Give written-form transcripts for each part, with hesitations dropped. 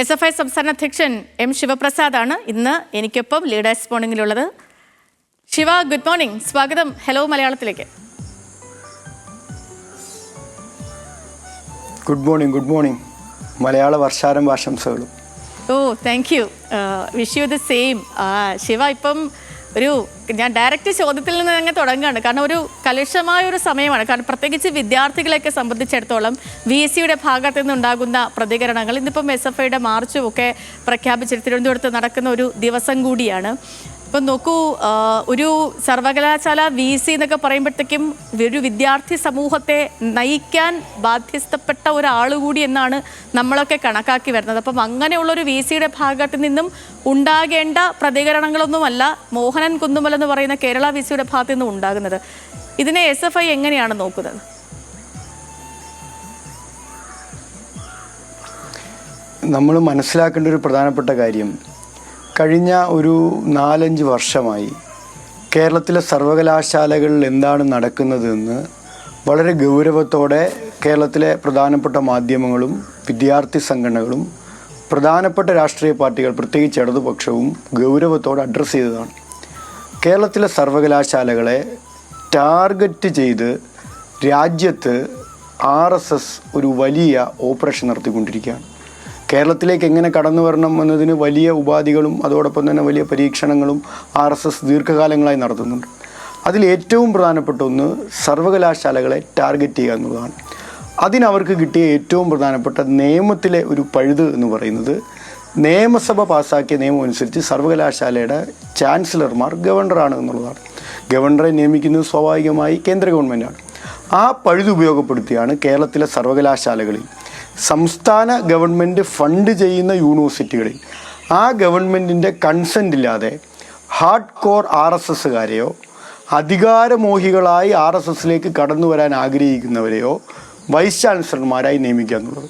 SFI സംസ്ഥാന അധ്യക്ഷൻ M. ശിവപ്രസാദാണ് ഇന്ന് എനിക്കൊപ്പം ലീഡേഴ്സ് മോർണിംഗിലുള്ളത്. ശിവ, ഗുഡ് മോർണിംഗ്, സ്വാഗതം ഹലോ മലയാളത്തിലേക്ക്. ഗുഡ് മോർണിംഗ് മലയാള വർഷാരംഭ ആശംസകളും. Thank you, wish you the same. Shiva, ഇപ്പം ഞാൻ ഡയറക്റ്റ് ചോദ്യത്തിൽ നിന്ന് തന്നെ തുടങ്ങുകയാണ്. കാരണം ഒരു കലുഷമായ ഒരു സമയമാണ്. കാരണം പ്രത്യേകിച്ച് വിദ്യാർത്ഥികളെയൊക്കെ സംബന്ധിച്ചിടത്തോളം VC-യുടെ ഭാഗത്തു നിന്നുണ്ടാകുന്ന പ്രതികരണങ്ങൾ, ഇന്നിപ്പം SFIയുടെ മാർച്ചും ഒക്കെ പ്രഖ്യാപിച്ച് തിരുവനന്തപുരത്ത് നടക്കുന്ന ഒരു ദിവസം കൂടിയാണ്. ഇപ്പം നോക്കൂ, ഒരു സർവകലാശാല VC എന്നൊക്കെ പറയുമ്പോഴത്തേക്കും ഒരു വിദ്യാർത്ഥി സമൂഹത്തെ നയിക്കാൻ ബാധ്യസ്ഥപ്പെട്ട ഒരാൾ കൂടി എന്നാണ് നമ്മളൊക്കെ കണക്കാക്കി വരുന്നത്. അപ്പം അങ്ങനെയുള്ളൊരു VC-യുടെ ഭാഗത്ത് നിന്നും ഉണ്ടാകേണ്ട പ്രതികരണങ്ങളൊന്നുമല്ല മോഹനൻ കുന്നുമൽ എന്ന് പറയുന്ന കേരള VC-യുടെ ഭാഗത്തു നിന്നും ഉണ്ടാകുന്നത്. ഇതിനെ SFI എങ്ങനെയാണ് നോക്കുന്നത്? നമ്മൾ മനസ്സിലാക്കേണ്ട ഒരു പ്രധാനപ്പെട്ട കാര്യം, കഴിഞ്ഞ ഒരു 4-5 വർഷമായി കേരളത്തിലെ സർവകലാശാലകളിൽ എന്താണ് നടക്കുന്നതെന്ന് വളരെ ഗൗരവത്തോടെ കേരളത്തിലെ പ്രധാനപ്പെട്ട മാധ്യമങ്ങളും വിദ്യാർത്ഥി സംഘടനകളും പ്രധാനപ്പെട്ട രാഷ്ട്രീയ പാർട്ടികൾ, പ്രത്യേകിച്ച് ഇടതുപക്ഷവും ഗൗരവത്തോടെ അഡ്രസ്സ് ചെയ്തതാണ്. കേരളത്തിലെ സർവകലാശാലകളെ ടാർഗറ്റ് ചെയ്ത് രാജ്യത്ത് RSS ഒരു വലിയ ഓപ്പറേഷൻ നടത്തിക്കൊണ്ടിരിക്കുകയാണ്. കേരളത്തിലേക്ക് എങ്ങനെ കടന്നു വരണം എന്നതിന് വലിയ ഉപാധികളും അതോടൊപ്പം തന്നെ വലിയ പരീക്ഷണങ്ങളും RSS ദീർഘകാലങ്ങളായി നടത്തുന്നുണ്ട്. അതിൽ ഏറ്റവും പ്രധാനപ്പെട്ട ഒന്ന് സർവകലാശാലകളെ ടാർഗറ്റ് ചെയ്യുക എന്നുള്ളതാണ്. അതിനവർക്ക് കിട്ടിയ ഏറ്റവും പ്രധാനപ്പെട്ട നിയമത്തിലെ ഒരു പഴുത് എന്ന് പറയുന്നത്, നിയമസഭ പാസ്സാക്കിയ നിയമം അനുസരിച്ച് സർവകലാശാലയുടെ ചാൻസലർമാർ ഗവർണറാണ് എന്നുള്ളതാണ്. ഗവർണറെ നിയമിക്കുന്നത് സ്വാഭാവികമായി കേന്ദ്ര ഗവൺമെൻറ്റാണ്. ആ പഴുത് ഉപയോഗപ്പെടുത്തിയാണ് കേരളത്തിലെ സർവകലാശാലകളിൽ സംസ്ഥാന ഗവൺമെൻറ് ഫണ്ട് ചെയ്യുന്ന യൂണിവേഴ്സിറ്റികളിൽ ആ ഗവൺമെൻറ്റിൻ്റെ കൺസെൻ്റ് ഇല്ലാതെ ഹാർഡ് കോർ RSSകാരെയോ അധികാരമോഹികളായി RSSലേക്ക് കടന്നു വരാൻ ആഗ്രഹിക്കുന്നവരെയോ വൈസ് ചാൻസലർമാരായി നിയമിക്കുക എന്നുള്ളത്.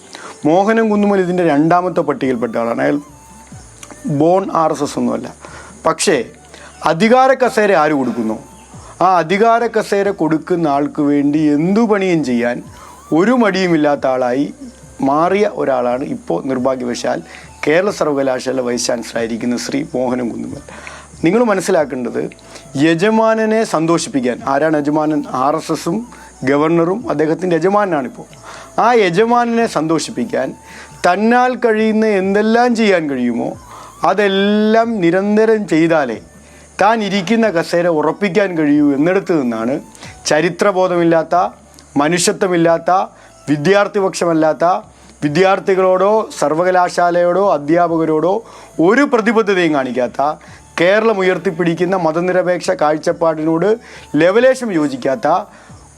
മോഹനൻ കുന്നുമൽ ഇതിൻ്റെ 2ാമത്തെ പട്ടികയിൽപ്പെട്ട ആളാണ്. അയാൾ ബോൺ RSS ഒന്നുമല്ല. പക്ഷേ അധികാര കസേര ആര് കൊടുക്കുന്നു, ആ അധികാര കസേര കൊടുക്കുന്ന ആൾക്ക് വേണ്ടി എന്തു പണിയും ചെയ്യാൻ ഒരു മടിയുമില്ലാത്ത ആളായി മാറിയ ഒരാളാണ് ഇപ്പോൾ നിർഭാഗ്യവശാൽ കേരള സർവകലാശാല വൈസ് ചാൻസലറായിരിക്കുന്ന ശ്രീ മോഹനൻ കുന്നുമൽ. നിങ്ങൾ മനസ്സിലാക്കേണ്ടത്, യജമാനനെ സന്തോഷിപ്പിക്കാൻ, ആരാണ് യജമാനൻ? RSSും ഗവർണറും അദ്ദേഹത്തിൻ്റെ യജമാനാണിപ്പോൾ. ആ യജമാനനെ സന്തോഷിപ്പിക്കാൻ തന്നാൽ കഴിയുന്ന എന്തെല്ലാം ചെയ്യാൻ കഴിയുമോ അതെല്ലാം നിരന്തരം ചെയ്താലേ താൻ ഇരിക്കുന്ന കസേര ഉറപ്പിക്കാൻ കഴിയൂ എന്നിടത്ത് നിന്നാണ് ചരിത്രബോധമില്ലാത്ത, മനുഷ്യത്വമില്ലാത്ത, വിദ്യാർത്ഥിപക്ഷമല്ലാത്ത, വിദ്യാർത്ഥികളോടോ സർവകലാശാലയോടോ അധ്യാപകരോടോ ഒരു പ്രതിബദ്ധതയും കാണിക്കാത്ത, കേരളം ഉയർത്തിപ്പിടിക്കുന്ന മതനിരപേക്ഷ കാഴ്ചപ്പാടിനോട് ലെവലേശം യോജിക്കാത്ത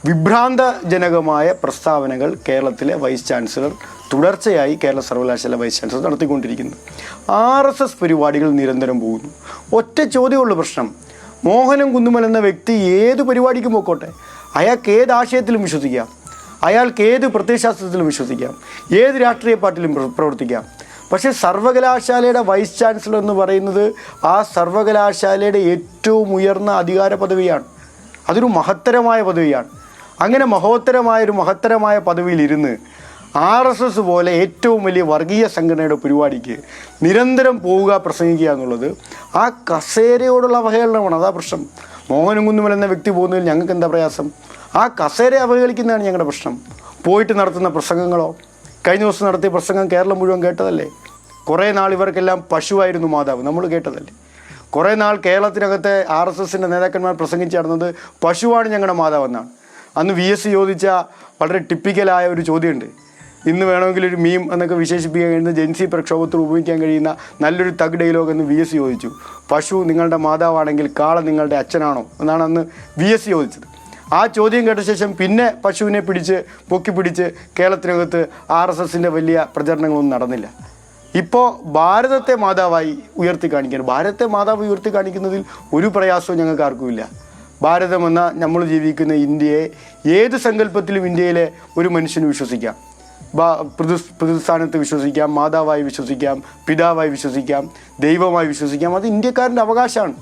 വിഭ്രാന്തജനകമായ പ്രസ്താവനകൾ കേരളത്തിലെ വൈസ് ചാൻസലർ തുടർച്ചയായി കേരള സർവകലാശാല വൈസ് ചാൻസലർ നടത്തിക്കൊണ്ടിരിക്കുന്നത്. RSS പരിപാടികൾ നിരന്തരം പോകുന്നു. ഒറ്റ ചോദ്യമുള്ള പ്രശ്നം, മോഹനൻ കുന്നുമൽ എന്ന വ്യക്തി ഏത് പരിപാടിക്കും പോയിക്കോട്ടെ, അയാൾക്ക് ഏത് ആശയത്തിലും വിശ്വസിക്കാം, അയാൾക്ക് ഏത് പ്രത്യയശാസ്ത്രത്തിലും വിശ്വസിക്കാം, ഏത് രാഷ്ട്രീയ പാർട്ടിയിലും പ്രവർത്തിക്കാം. പക്ഷേ സർവകലാശാലയുടെ വൈസ് ചാൻസലർ എന്ന് പറയുന്നത് ആ സർവകലാശാലയുടെ ഏറ്റവും ഉയർന്ന അധികാര പദവിയാണ്. അതൊരു മഹത്തരമായ പദവിയാണ്. അങ്ങനെ മഹത്തരമായ പദവിയിലിരുന്ന് RSS പോലെ ഏറ്റവും വലിയ വർഗീയ സംഘടനയുടെ പരിപാടിക്ക് നിരന്തരം പോവുക, പ്രസംഗിക്കുക എന്നുള്ളത് ആ കസേരയോടുള്ള അവഹേളനമാണ്. അതാ പ്രശ്നം. മോഹനൻ കുന്നുമൽ എന്ന വ്യക്തി പോകുന്നതിൽ ഞങ്ങൾക്ക് എന്താ പ്രയാസം? ആ കസേര അവഹേളിക്കുന്നതാണ് ഞങ്ങളുടെ പ്രശ്നം. പോയിട്ട് നടത്തുന്ന പ്രസംഗങ്ങളോ, കഴിഞ്ഞ ദിവസം നടത്തിയ പ്രസംഗം കേരളം മുഴുവൻ കേട്ടതല്ലേ? കുറേ നാൾ ഇവർക്കെല്ലാം പശുവായിരുന്നു മാതാവ്, നമ്മൾ കേട്ടതല്ലേ? കുറേ നാൾ കേരളത്തിനകത്തെ RSSൻ്റെ നേതാക്കന്മാർ പ്രസംഗിച്ച് നടന്നത് പശുവാണ് ഞങ്ങളുടെ മാതാവെന്നാണ്. അന്ന് VS ചോദിച്ച വളരെ ടിപ്പിക്കലായ ഒരു ചോദ്യമുണ്ട്. ഇന്ന് വേണമെങ്കിൽ ഒരു മീം എന്നൊക്കെ വിശേഷിപ്പിക്കാൻ കഴിയുന്ന ജെൻസി പ്രക്ഷോഭത്തിൽ ഉപയോഗിക്കാൻ കഴിയുന്ന നല്ലൊരു തഗ് ഡയലോഗ് എന്ന് VS ചോദിച്ചു. പശു നിങ്ങളുടെ മാതാവാണെങ്കിൽ കാള നിങ്ങളുടെ അച്ഛനാണോ എന്നാണ് അന്ന് VS ചോദിച്ചത്. ആ ചോദ്യം കേട്ട ശേഷം പിന്നെ പശുവിനെ പൊക്കി പിടിച്ച് കേരളത്തിനകത്ത് RSSൻ്റെ വലിയ പ്രചരണങ്ങളൊന്നും നടന്നില്ല. ഇപ്പോൾ ഭാരതത്തെ മാതാവായി ഉയർത്തി കാണിക്കാൻ, ഭാരതത്തെ മാതാവ് ഉയർത്തി കാണിക്കുന്നതിൽ ഒരു പ്രയാസവും ഞങ്ങൾക്ക് ആർക്കുമില്ല. ഭാരതമെന്ന നമ്മൾ ജീവിക്കുന്ന ഇന്ത്യയെ ഏത് സങ്കല്പത്തിലും ഇന്ത്യയിലെ ഒരു മനുഷ്യന് വിശ്വസിക്കാം. പ്രതിസ്ഥാനത്ത് വിശ്വസിക്കാം, മാതാവായി വിശ്വസിക്കാം, പിതാവായി വിശ്വസിക്കാം, ദൈവമായി വിശ്വസിക്കാം. അത് ഇന്ത്യക്കാരന്റെ അവകാശമാണ്.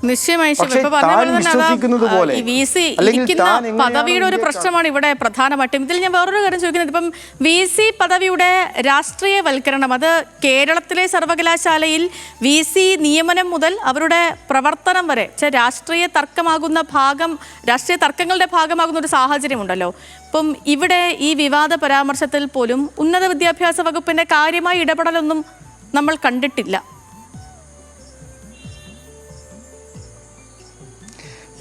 പക്ഷേ താൻ വിശ്വസിക്കുന്നത് പോലെ അല്ലെങ്കിൽ താൻ പദവിയുടെ ഒരു പ്രശ്നമാണ് ഇവിടെ പ്രധാനമായിട്ടും. ഇതിൽ ഞാൻ വേറൊരു കാര്യം ചോദിക്കുന്നത്, ഇപ്പം VC പദവിയുടെ രാഷ്ട്രീയവൽക്കരണം, അത് കേരളത്തിലെ സർവകലാശാലയിൽ VC നിയമനം മുതൽ അവരുടെ പ്രവർത്തനം വരെ രാഷ്ട്രീയ തർക്കങ്ങളുടെ ഭാഗമാകുന്ന ഒരു സാഹചര്യമുണ്ടല്ലോ. ഇപ്പം ഇവിടെ ഈ വിവാദ പരാമർശത്തിൽ പോലും ഉന്നത വിദ്യാഭ്യാസ വകുപ്പിന്റെ കാര്യമായ ഇടപെടലൊന്നും നമ്മൾ കണ്ടിട്ടില്ല.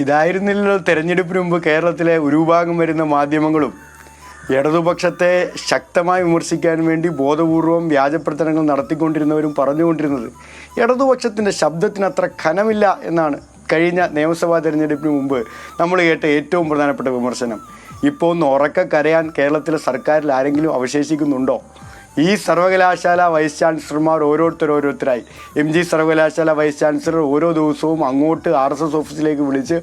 ഇതായിരുന്നില്ലല്ലോ തെരഞ്ഞെടുപ്പിന് മുമ്പ് കേരളത്തിലെ ഒരു ഭാഗം വരുന്ന മാധ്യമങ്ങളും ഇടതുപക്ഷത്തെ ശക്തമായി വിമർശിക്കാൻ വേണ്ടി ബോധപൂർവം വ്യാജപ്രചരണങ്ങൾ നടത്തിക്കൊണ്ടിരുന്നവരും പറഞ്ഞുകൊണ്ടിരുന്നത്. ഇടതുപക്ഷത്തിൻ്റെ ശബ്ദത്തിന് അത്ര ഖനമില്ല എന്നാണ് കഴിഞ്ഞ നിയമസഭാ തെരഞ്ഞെടുപ്പിന് മുമ്പ് നമ്മൾ കേട്ട ഏറ്റവും പ്രധാനപ്പെട്ട വിമർശനം. ഇപ്പോൾ ഒന്ന് ഉറക്കെ കരയാൻ കേരളത്തിലെ സർക്കാരിൽ ആരെങ്കിലും അവശേഷിക്കുന്നുണ്ടോ? ഈ സർവകലാശാല വൈസ് ചാൻസലർമാർ ഓരോരുത്തരായി MG സർവകലാശാല വൈസ് ചാൻസലർ ഓരോ ദിവസവും അങ്ങോട്ട് RSS ഓഫീസിലേക്ക് വിളിച്ച്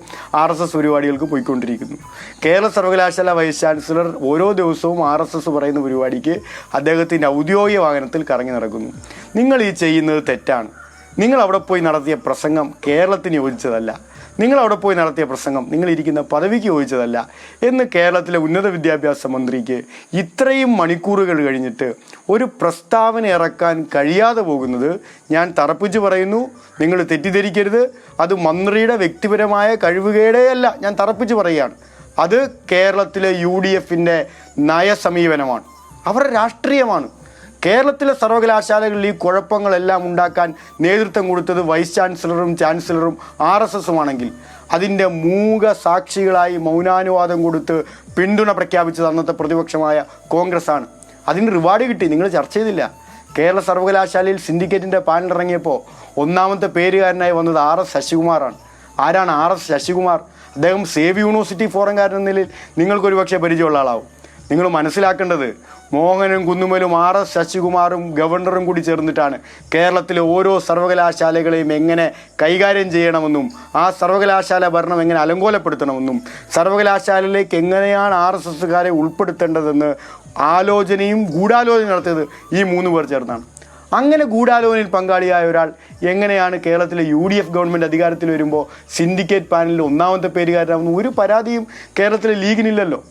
RSS പരിപാടികൾക്ക് പോയിക്കൊണ്ടിരിക്കുന്നു. കേരള സർവകലാശാല വൈസ് ചാൻസലർ ഓരോ ദിവസവും RSS പറയുന്ന പരിപാടിക്ക് അദ്ദേഹത്തിൻ്റെ ഔദ്യോഗിക വാഹനത്തിൽ കറങ്ങി നടക്കുന്നു. നിങ്ങൾ ഈ ചെയ്യുന്നത് തെറ്റാണ്. നിങ്ങൾ അവിടെ പോയി നടത്തിയ പ്രസംഗം കേരളത്തിന് യോജിച്ചതല്ല. നിങ്ങൾ അവിടെ പോയി നടത്തിയ പ്രസംഗം നിങ്ങളിരിക്കുന്ന പദവിക്ക് യോജിച്ചതല്ല എന്ന് കേരളത്തിലെ ഉന്നത വിദ്യാഭ്യാസ മന്ത്രിക്ക് ഇത്രയും മണിക്കൂറുകൾ കഴിഞ്ഞിട്ട് ഒരു പ്രസ്താവന ഇറക്കാൻ കഴിയാതെ പോകുന്നത് ഞാൻ തറപ്പിച്ച് പറയുന്നു. നിങ്ങൾ തെറ്റിദ്ധരിക്കരുത്. അത് മന്ത്രിയുടെ വ്യക്തിപരമായ കഴിവുകേടേയല്ല, ഞാൻ തറപ്പിച്ച് പറയുകയാണ്. അത് കേരളത്തിലെ UDFൻ്റെ നയസമീപനമാണ്, അവരുടെ രാഷ്ട്രീയമാണ്. കേരളത്തിലെ സർവകലാശാലകളിൽ ഈ കുഴപ്പങ്ങളെല്ലാം ഉണ്ടാക്കാൻ നേതൃത്വം കൊടുത്തത് വൈസ് ചാൻസലറും ചാൻസലറും RSSുമാണെങ്കിൽ അതിൻ്റെ മൂക സാക്ഷികളായി മൗനാനുവാദം കൊടുത്ത് പിന്തുണ പ്രഖ്യാപിച്ചത് അന്നത്തെ പ്രതിപക്ഷമായ കോൺഗ്രസ്സാണ്. അതിന് റിവാർഡ് കിട്ടി. നിങ്ങൾ ചർച്ച ചെയ്തില്ല. കേരള സർവകലാശാലയിൽ സിൻഡിക്കേറ്റിൻ്റെ പാനൽ ഇറങ്ങിയപ്പോൾ ഒന്നാമത്തെ പേരുകാരനായി വന്നത് RS ശശികുമാറാണ്. ആരാണ് RS ശശികുമാർ? അദ്ദേഹം സേവ് യൂണിവേഴ്സിറ്റി ഫോറംകാരൻ എന്ന നിലയിൽ നിങ്ങൾക്കൊരു പക്ഷേ പരിചയമുള്ള ആളാവും. നിങ്ങൾ മനസ്സിലാക്കേണ്ടത് മോഹനും കുന്നുമലും RS ശശികുമാറും ഗവർണറും കൂടി ചേർന്നിട്ടാണ് കേരളത്തിലെ ഓരോ സർവകലാശാലകളെയും എങ്ങനെ കൈകാര്യം ചെയ്യണമെന്നും ആ സർവകലാശാല ഭരണം എങ്ങനെ അലങ്കോലപ്പെടുത്തണമെന്നും സർവകലാശാലയിലേക്ക് എങ്ങനെയാണ് RSSകാരെ ഉൾപ്പെടുത്തേണ്ടതെന്ന് ആലോചനയും ഗൂഢാലോചന നടത്തിയത് ഈ 3 പേർ ചേർന്നാണ്. അങ്ങനെ ഗൂഢാലോചനയിൽ പങ്കാളിയായ ഒരാൾ എങ്ങനെയാണ് കേരളത്തിലെ UDF ഗവൺമെൻറ് അധികാരത്തിൽ വരുമ്പോൾ സിൻഡിക്കേറ്റ് പാനലിൽ ഒന്നാമത്തെ പേരുകാരനാവുന്ന ഒരു പരാതിയും കേരളത്തിലെ ലീഗിനില്ലല്ലോ.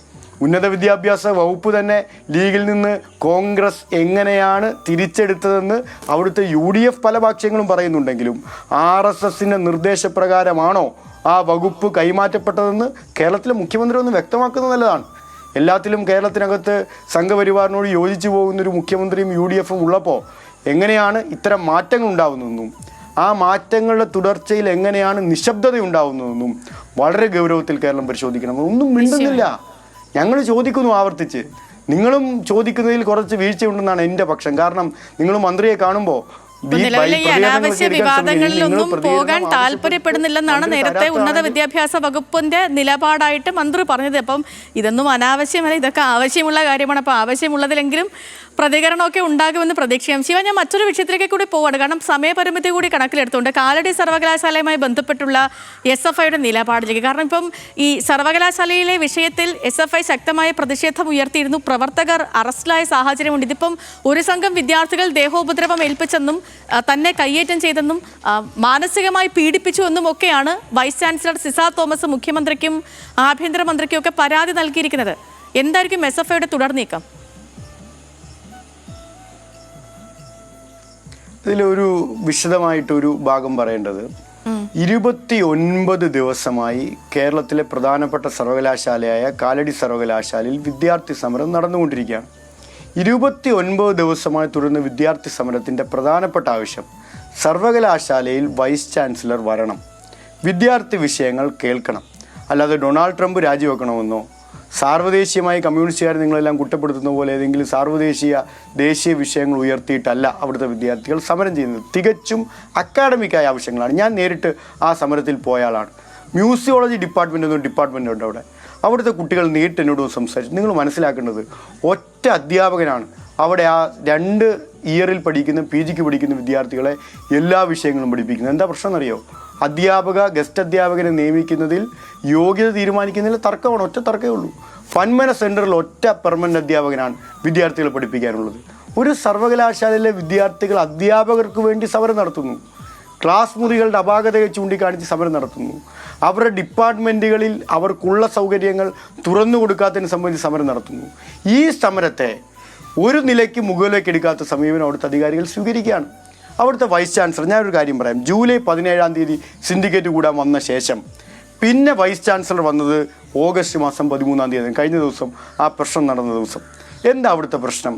ഉന്നത വിദ്യാഭ്യാസ വകുപ്പ് തന്നെ ലീഗിൽ നിന്ന് കോൺഗ്രസ് എങ്ങനെയാണ് തിരിച്ചെടുത്തതെന്ന് അവിടുത്തെ UDF പല ഭാഷ്യങ്ങളും പറയുന്നുണ്ടെങ്കിലും RSSൻ്റെ നിർദ്ദേശപ്രകാരമാണോ ആ വകുപ്പ് കൈമാറ്റപ്പെട്ടതെന്ന് കേരളത്തിലെ മുഖ്യമന്ത്രി ഒന്ന് വ്യക്തമാക്കുന്നത് നല്ലതാണ്. എല്ലാത്തിലും കേരളത്തിനകത്ത് സംഘപരിവാറിനോട് യോജിച്ചു പോകുന്നൊരു മുഖ്യമന്ത്രിയും UDFും ഉള്ളപ്പോൾ എങ്ങനെയാണ് ഇത്തരം മാറ്റങ്ങൾ ഉണ്ടാകുന്നതെന്നും ആ മാറ്റങ്ങളുടെ തുടർച്ചയിൽ എങ്ങനെയാണ് നിശബ്ദത ഉണ്ടാകുന്നതെന്നും വളരെ ഗൗരവത്തിൽ കേരളം പരിശോധിക്കണം. ഒന്നും മിണ്ടുന്നില്ല. ഞങ്ങൾ ചോദിക്കുന്നു ആവർത്തിച്ച്. നിങ്ങളും ചോദിക്കുന്നതിൽ കുറച്ച് വീഴ്ചയുണ്ടെന്നാണ് എൻ്റെ പക്ഷം. കാരണം നിങ്ങൾ മന്ത്രിയെ കാണുമ്പോൾ നിലവിലെ ഈ അനാവശ്യ വിവാദങ്ങളിലൊന്നും പോകാൻ താല്പര്യപ്പെടുന്നില്ലെന്നാണ് നേരത്തെ ഉന്നത വിദ്യാഭ്യാസ വകുപ്പിന്റെ നിലപാടായിട്ട് മന്ത്രി പറഞ്ഞത്. അപ്പം ഇതൊന്നും അനാവശ്യമല്ല, ഇതൊക്കെ ആവശ്യമുള്ള കാര്യമാണ്. അപ്പോൾ ആവശ്യമുള്ളതിലെങ്കിലും പ്രതികരണമൊക്കെ ഉണ്ടാകുമെന്ന് പ്രതീക്ഷിക്കാം. ശിവ, ഞാൻ മറ്റൊരു വിഷയത്തിലേക്ക് കൂടി പോവാണ്. കാരണം സമയപരിമിതി കൂടി കണക്കിലെടുത്തുകൊണ്ട് കാലടി സർവകലാശാലയുമായി ബന്ധപ്പെട്ടുള്ള SFIയുടെ നിലപാടിലേക്ക്. കാരണം ഇപ്പം ഈ സർവകലാശാലയിലെ വിഷയത്തിൽ SFI ശക്തമായ പ്രതിഷേധം ഉയർത്തിയിരുന്നു. പ്രവർത്തകർ അറസ്റ്റിലായ സാഹചര്യമുണ്ട്. ഇതിപ്പം ഒരു സംഘം വിദ്യാർത്ഥികൾ ദേഹോപദ്രവം ഏൽപ്പിച്ചെന്നും തന്നെ കയ്യേറ്റം ചെയ്തെന്നും മാനസികമായി പീഡിപ്പിച്ചു എന്നും ഒക്കെയാണ് വൈസ് ചാൻസലർ സിസ തോമസ് മുഖ്യമന്ത്രിക്കും ആഭ്യന്തരമന്ത്രിക്കും ഒക്കെ പരാതി നൽകിയിരിക്കുന്നത്. എന്തായിരിക്കും SFIയുടെ തുടർ നീക്കം? ഇതിലൊരു വിശദമായിട്ടൊരു ഭാഗം പറയേണ്ടത്, 29 ദിവസമായി കേരളത്തിലെ പ്രധാനപ്പെട്ട സർവകലാശാലയായ കാലടി സർവകലാശാലയിൽ വിദ്യാർത്ഥി സമരം നടന്നുകൊണ്ടിരിക്കുകയാണ്. 29 ദിവസമായി തുടരുന്ന വിദ്യാർത്ഥി സമരത്തിൻ്റെ പ്രധാനപ്പെട്ട ആവശ്യം സർവകലാശാലയിൽ വൈസ് ചാൻസലർ വരണം, വിദ്യാർത്ഥി വിഷയങ്ങൾ കേൾക്കണം. അല്ലാതെ ഡൊണാൾഡ് ട്രംപ് രാജിവെക്കണമെന്നോ സാർവദേശീയമായി കമ്മ്യൂണിസ്റ്റുകാർ നിങ്ങളെല്ലാം കുറ്റപ്പെടുത്തുന്ന പോലെ ഏതെങ്കിലും ദേശീയ വിഷയങ്ങൾ ഉയർത്തിയിട്ടല്ല അവിടുത്തെ വിദ്യാർത്ഥികൾ സമരം ചെയ്യുന്നത്. തികച്ചും അക്കാഡമിക്കായ ആവശ്യങ്ങളാണ്. ഞാൻ നേരിട്ട് ആ സമരത്തിൽ പോയ ആളാണ്. മ്യൂസിയോളജി ഡിപ്പാർട്ട്മെൻ്റ് എന്നൊരു ഡിപ്പാർട്ട്മെൻ്റ് ഉണ്ട് അവിടെ. അവിടുത്തെ കുട്ടികൾ നേരിട്ട് എന്നോട് സംസാരിച്ചു. നിങ്ങൾ മനസ്സിലാക്കേണ്ടത് ഒറ്റ അധ്യാപകനാണ് അവിടെ ആ 2 ഇയറിൽ പഠിക്കുന്ന PGക്ക് പഠിക്കുന്ന വിദ്യാർത്ഥികളെ എല്ലാ വിഷയങ്ങളും പഠിപ്പിക്കുന്നത്. എന്താ പ്രശ്നം എന്നറിയോ? ഗസ്റ്റ് അധ്യാപകനെ നിയമിക്കുന്നതിൽ യോഗ്യത തീരുമാനിക്കുന്നതിൽ തർക്കമാണ്. ഒറ്റ തർക്കമേ ഉള്ളൂ. പന്മന സെൻറ്ററിൽ ഒറ്റ പെർമനൻ്റ് അധ്യാപകനാണ് വിദ്യാർത്ഥികളെ പഠിപ്പിക്കാനുള്ളത്. ഒരു സർവകലാശാലയിലെ വിദ്യാർത്ഥികൾ അധ്യാപകർക്ക് വേണ്ടി സമരം നടത്തുന്നു. ക്ലാസ് മുറികളുടെ അപാകതയെ ചൂണ്ടിക്കാണിച്ച് സമരം നടത്തുന്നു. അവരുടെ ഡിപ്പാർട്ട്മെൻറ്റുകളിൽ അവർക്കുള്ള സൗകര്യങ്ങൾ തുറന്നു കൊടുക്കാത്തതിനെ സംബന്ധിച്ച് സമരം നടത്തുന്നു. ഈ സമരത്തെ ഒരു നിലയ്ക്ക് മുകളിലേക്ക് എടുക്കാത്ത സമീപനം അവിടുത്തെ അധികാരികൾ സ്വീകരിക്കുകയാണ്. അവിടുത്തെ വൈസ് ചാൻസലർ, ഞാനൊരു കാര്യം പറയാം, ജൂലൈ 17-ാം തീയതി സിൻഡിക്കേറ്റ് കൂടാൻ വന്ന ശേഷം പിന്നെ വൈസ് ചാൻസലർ വന്നത് ഓഗസ്റ്റ് മാസം 13-ാം തീയതി, കഴിഞ്ഞ ദിവസം ആ പ്രശ്നം നടന്ന ദിവസം. എന്താ അവിടുത്തെ പ്രശ്നം?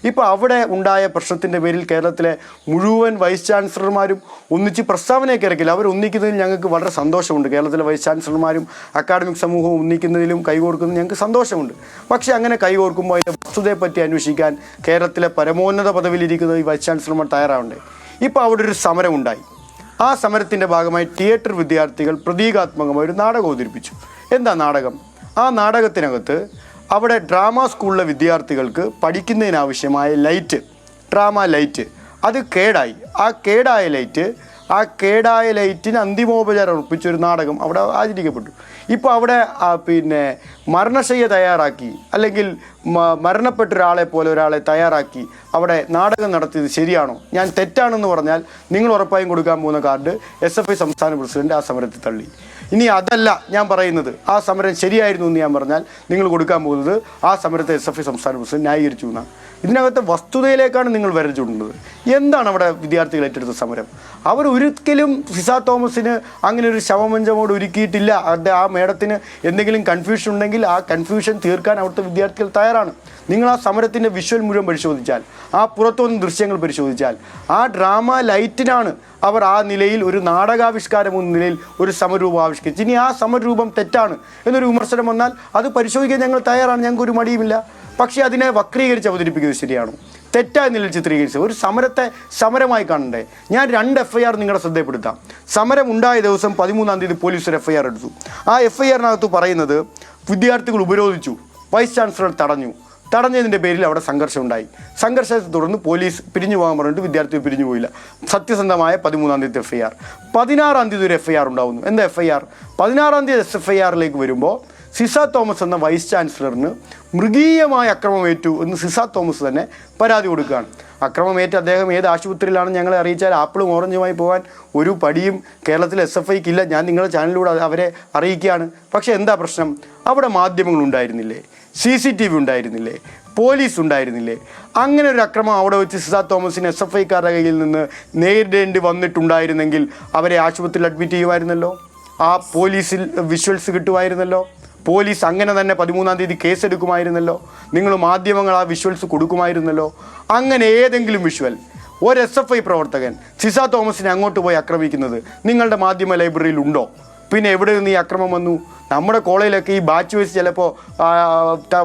ഇപ്പോൾ അവിടെ ഉണ്ടായ പ്രശ്നത്തിൻ്റെ പേരിൽ കേരളത്തിലെ മുഴുവൻ വൈസ് ചാൻസലർമാരും ഒന്നിച്ച് പ്രസ്താവനയൊക്കെ ഇറക്കില്ല. അവർ ഒന്നിക്കുന്നതിൽ ഞങ്ങൾക്ക് വളരെ സന്തോഷമുണ്ട്. കേരളത്തിലെ വൈസ് ചാൻസലർമാരും അക്കാഡമിക് സമൂഹവും ഒന്നിക്കുന്നതിലും കൈകോർക്കുന്നതിലും ഞങ്ങൾക്ക് സന്തോഷമുണ്ട്. പക്ഷേ അങ്ങനെ കൈകോർക്കുമ്പോൾ അതിൻ്റെ വസ്തുതയെപ്പറ്റി അന്വേഷിക്കാൻ കേരളത്തിലെ പരമോന്നത പദവിയിലിരിക്കുന്ന ഈ വൈസ് ചാൻസലർമാർ തയ്യാറാവണ്ടേ? ഇപ്പോൾ അവിടെ ഒരു സമരമുണ്ടായി. ആ സമരത്തിൻ്റെ ഭാഗമായി തിയേറ്റർ വിദ്യാർത്ഥികൾ പ്രതീകാത്മകമായ ഒരു നാടകം അവതരിപ്പിച്ചു. എന്താ നാടകം? ആ നാടകത്തിനകത്ത് അവിടെ ഡ്രാമ സ്കൂളിലെ വിദ്യാർത്ഥികൾക്ക് പഠിക്കുന്നതിനാവശ്യമായ ഡ്രാമ ലൈറ്റ് അത് കേടായി. ആ കേടായ ലൈറ്റിന് അന്തിമോപചാരം അർപ്പിച്ചൊരു നാടകം അവിടെ ആചരിക്കപ്പെട്ടു. ഇപ്പോൾ അവിടെ മരണശയ്യ തയ്യാറാക്കി, അല്ലെങ്കിൽ മരണപ്പെട്ട ഒരാളെ തയ്യാറാക്കി അവിടെ നാടകം നടത്തിയത് ശരിയാണോ? ഞാൻ തെറ്റാണെന്ന് പറഞ്ഞാൽ നിങ്ങൾ ഉറപ്പായും കൊടുക്കാൻ പോകുന്ന കാർഡ് SFI സംസ്ഥാന പ്രസിഡന്റ് ആ സമരത്തിൽ തള്ളി. ഇനി അതല്ല ഞാൻ പറയുന്നത്, ആ സമരം ശരിയായിരുന്നു എന്ന് ഞാൻ പറഞ്ഞാൽ നിങ്ങൾ കൊടുക്കാൻ പോകുന്നത് ആ സമരത്തെ SFI സംസ്ഥാന പ്രസിഡന്റ് ന്യായീകരിച്ചു എന്നാണ്. ഇതിനകത്തെ വസ്തുതയിലേക്കാണ് നിങ്ങൾ വിരൽ ചൂണ്ടുന്നത്. എന്താണ് അവിടെ വിദ്യാർത്ഥികൾ ഏറ്റെടുത്ത സമരം? അവർ ഒരിക്കലും സിസ തോമസിന് അങ്ങനെ ഒരു ശവമഞ്ചമോട് ഒരുക്കിയിട്ടില്ല. ആ മേഡത്തിന് എന്തെങ്കിലും കൺഫ്യൂഷൻ ഉണ്ടെങ്കിൽ ആ കൺഫ്യൂഷൻ തീർക്കാൻ അവിടുത്തെ വിദ്യാർത്ഥികൾ തയ്യാറാണ്. നിങ്ങൾ ആ സമരത്തിൻ്റെ വിഷ്വൽ മുഴുവൻ പരിശോധിച്ചാൽ, ആ പുറത്തുവന്ന ദൃശ്യങ്ങൾ പരിശോധിച്ചാൽ, ആ ഡ്രാമ ലൈറ്റിനാണ് അവർ ആ നിലയിൽ ഒരു നാടകാവിഷ്കാരം എന്ന നിലയിൽ ഒരു സമരൂപം ആവിഷ്കരിച്ചു. ഇനി ആ സമരൂപം തെറ്റാണ് എന്നൊരു വിമർശനം വന്നാൽ അത് പരിശോധിക്കാൻ ഞങ്ങൾ തയ്യാറാണ്, ഞങ്ങൾക്കൊരു മടിയുമില്ല. പക്ഷേ അതിനെ വക്രീകരിച്ച് അവതരിപ്പിക്കുന്നത് ശരിയാണോ? തെറ്റായ നിലയിൽ ചിത്രീകരിച്ച് ഒരു സമരത്തെ സമരമായി കാണണ്ടേ? ഞാൻ 2 FIR നിങ്ങളുടെ ശ്രദ്ധപ്പെടുത്താം. സമരം ഉണ്ടായ ദിവസം 13-ാം തീയതി പോലീസ് ഒരു FIR എടുത്തു. ആ FIR-നകത്ത് പറയുന്നത് വിദ്യാർത്ഥികൾ ഉപരോധിച്ചു, വൈസ് ചാൻസലർ തടഞ്ഞതിൻ്റെ പേരിൽ അവിടെ സംഘർഷം ഉണ്ടായി. സംഘർഷത്തെ തുടർന്ന് പോലീസ് പിരിഞ്ഞു പോകാൻ പറഞ്ഞിട്ട് വിദ്യാർത്ഥികൾ പിരിഞ്ഞു പോയില്ല. സത്യസന്ധമായ 13-ാം തീയതി FIR. 16-ാം തീയതി ഒരു FIR ഉണ്ടാകുന്നു. എന്താ FIR? 16-ാം തീയതി FIR-ലേക്ക് വരുമ്പോൾ സിസ തോമസ് എന്ന വൈസ് ചാൻസലറിന് മൃഗീയമായ അക്രമമേറ്റു എന്ന് സിസ തോമസ് തന്നെ പരാതി കൊടുക്കുകയാണ്. അക്രമമേറ്റ് അദ്ദേഹം ഏത് ആശുപത്രിയിലാണെന്ന് ഞങ്ങളെ അറിയിച്ചാൽ ആപ്പിളും ഓറഞ്ചുമായി പോകാൻ ഒരു പടിയും കേരളത്തിൽ SFIക്ക് ഇല്ല. ഞാൻ നിങ്ങളുടെ ചാനലിലൂടെ അവരെ അറിയിക്കുകയാണ്. പക്ഷേ എന്താ പ്രശ്നം? അവിടെ മാധ്യമങ്ങൾ ഉണ്ടായിരുന്നില്ലേ? CCTV ഉണ്ടായിരുന്നില്ലേ? പോലീസ് ഉണ്ടായിരുന്നില്ലേ? അങ്ങനെ ഒരു അക്രമം അവിടെ വെച്ച് സിസ തോമസിന് SFIക്കാരുടെ കയ്യിൽ നിന്ന് നേരിടേണ്ടി വന്നിട്ടുണ്ടായിരുന്നെങ്കിൽ അവരെ ആശുപത്രിയിൽ അഡ്മിറ്റ് ചെയ്യുമായിരുന്നല്ലോ. ആ പോലീസിൽ വിഷ്വൽസ് കിട്ടുമായിരുന്നല്ലോ. പോലീസ് അങ്ങനെ തന്നെ 13-ാം തീയതി കേസെടുക്കുമായിരുന്നല്ലോ. നിങ്ങൾ മാധ്യമങ്ങൾ ആ വിഷ്വൽസ് കൊടുക്കുമായിരുന്നല്ലോ. അങ്ങനെ ഏതെങ്കിലും വിഷ്വൽ ഒരു SFI പ്രവർത്തകൻ സിസ തോമസിനെ അങ്ങോട്ട് പോയി ആക്രമിക്കുന്നത് നിങ്ങളുടെ മാധ്യമ ലൈബ്രറിയിൽ ഉണ്ടോ? പിന്നെ എവിടെ നിന്ന് ഈ അക്രമം വന്നു? നമ്മുടെ കോളേജിലൊക്കെ ഈ ബാച്ച് വൈസ് ചിലപ്പോൾ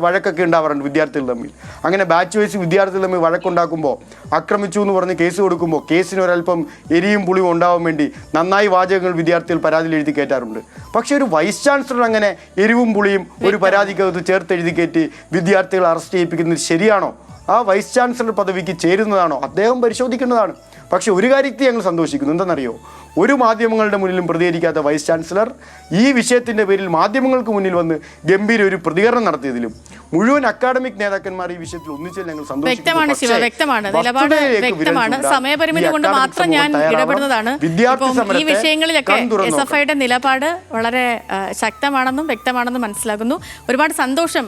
വഴക്കൊക്കെ ഉണ്ടാവാറുണ്ട് വിദ്യാർത്ഥികൾ തമ്മിൽ. അങ്ങനെ ബാച്ച് വൈസ് വിദ്യാർത്ഥികൾ തമ്മിൽ വഴക്കുണ്ടാക്കുമ്പോൾ, ആക്രമിച്ചു എന്ന് പറഞ്ഞ് കേസ് കൊടുക്കുമ്പോൾ കേസിന് ഒരല്പം എരിയും പുളിയും ഉണ്ടാവാൻ വേണ്ടി നന്നായി വാചകങ്ങൾ വിദ്യാർത്ഥികൾ പരാതിയിൽ എഴുതി കയറ്റാറുണ്ട്. പക്ഷേ ഒരു വൈസ് ചാൻസലർ അങ്ങനെ എരിവും പുളിയും ഒരു പരാതിക്കകത്ത് ചേർത്ത് എഴുതി കയറ്റി വിദ്യാർത്ഥികളെ അറസ്റ്റ് ചെയ്യിപ്പിക്കുന്നത് ശരിയാണോ? ആ വൈസ് ചാൻസലർ പദവിക്ക് ചേരുന്നതാണോ? അദ്ദേഹം പരിശോധിക്കേണ്ടതാണ്. പക്ഷെ ഒരു കാര്യത്തിൽ ഞങ്ങൾ സന്തോഷിക്കുന്നു. എന്താണെന്നറിയോ? ഒരു മാധ്യമങ്ങളുടെ മുന്നിലും പ്രതികരിക്കാത്ത വൈസ് ചാൻസലർ ഈ വിഷയത്തിൻ്റെ പേരിൽ മാധ്യമങ്ങൾക്ക് മുന്നിൽ വന്ന് ഗംഭീര ഒരു പ്രതികരണം നടത്തിയതിലും മുഴുവൻ അക്കാഡമിക് നേതാക്കന്മാർ ഈ വിഷയത്തിൽ ഒന്നിച്ചാൽ ഞങ്ങൾ വ്യക്തമാണ്. നിലപാട് വ്യക്തമാണ്. സമയപരിമിതി കൊണ്ട് മാത്രം ഞാൻ ഇടപെടുന്നതാണ്. ഈ വിഷയങ്ങളിലൊക്കെ SFIയുടെ നിലപാട് വളരെ ശക്തമാണെന്നും വ്യക്തമാണെന്നും മനസ്സിലാകുന്നു. ഒരുപാട് സന്തോഷം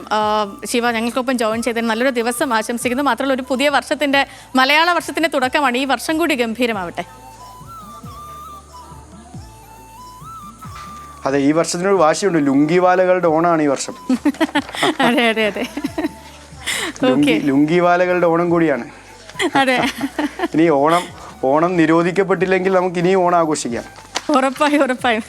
ശിവ, ഞങ്ങൾക്കൊപ്പം ജോയിൻ ചെയ്തതിന്. നല്ലൊരു ദിവസം ആശംസിക്കുന്നു. മാത്രമല്ല, ഒരു പുതിയ വർഷത്തിന്റെ, മലയാള വർഷത്തിന്റെ തുടക്കമാണ്. ഈ വർഷം കൂടി ഗംഭീരമാവട്ടെ. അതെ, ഈ വർഷത്തിനൊരു വാശിയുണ്ട്. ലുങ്കിവാലകളുടെ ഓണമാണ് ഈ വർഷം. അതെ അതെ അതെ, ലുങ്കിവാലകളുടെ ഓണം കൂടിയാണ്. അതെ, ഇനി ഓണം നിരോധിക്കപ്പെട്ടില്ലെങ്കിൽ നമുക്ക് ഇനിയും ഓണം ആഘോഷിക്കാം. ഉറപ്പായും.